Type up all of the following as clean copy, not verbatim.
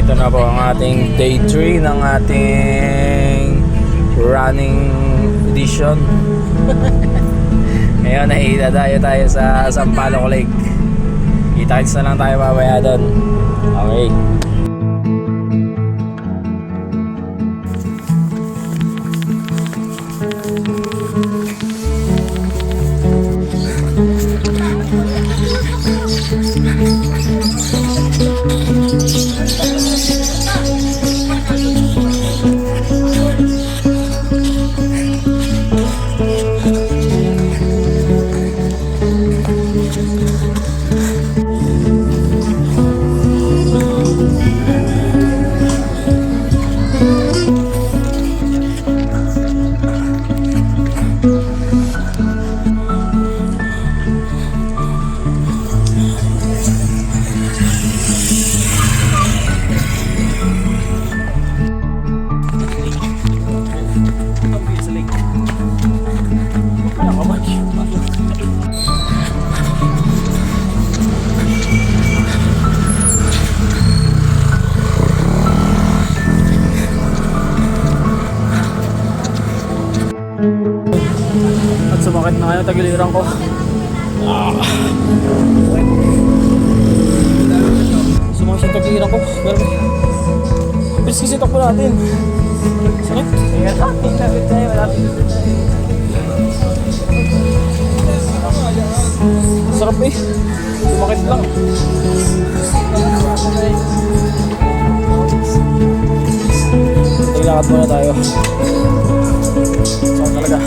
Ito na po ang ating day 3 ng ating running edition. Ngayon nahihila tayo sa Sampaloc Lake. Kita-kits na lang tayo babaya doon. Okay. At sumakit na kayo, tagiliran ko. Sumakit sa tagiliran ko. Pero bilis kasi takbo natin. Sakit. Sarap eh. Sumakit lang. Taglakad muna tayo. Saan talaga?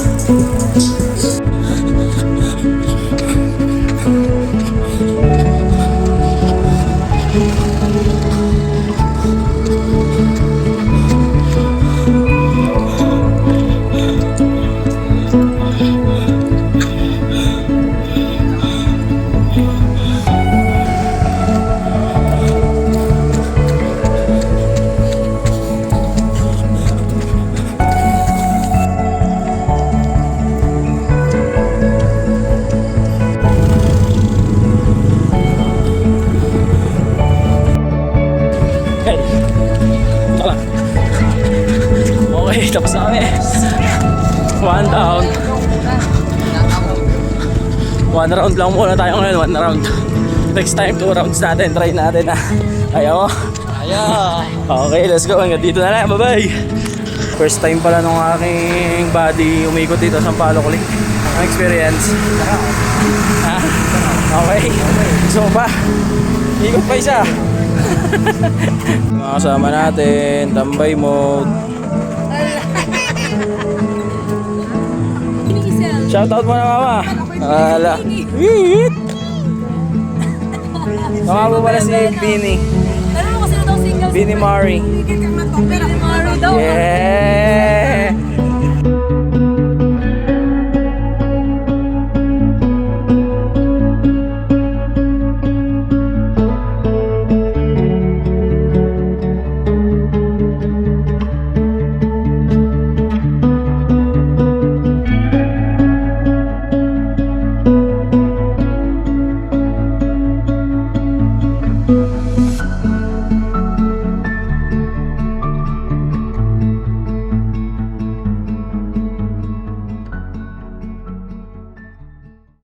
Okay, tapos na kami. One down. One round lang muna tayo ngayon. One round. Next time, 2 rounds natin. Try natin ha. Ayaw mo? Ayaw. Okay, let's go. Hanggang dito na lang. Bye-bye. First time pala nung aking body umikot dito sa Sampaloc Lake. Ang experience. Ha? Okay. Gusto mo pa? Ikot pa isa. Mga kasama natin. Tambay mode. Shoutout mo na mama. Ala. Wait. Nakabo pala si Bini. Alam mo kasi na daw single. Bini Mari. Bini Mari daw. Yeah.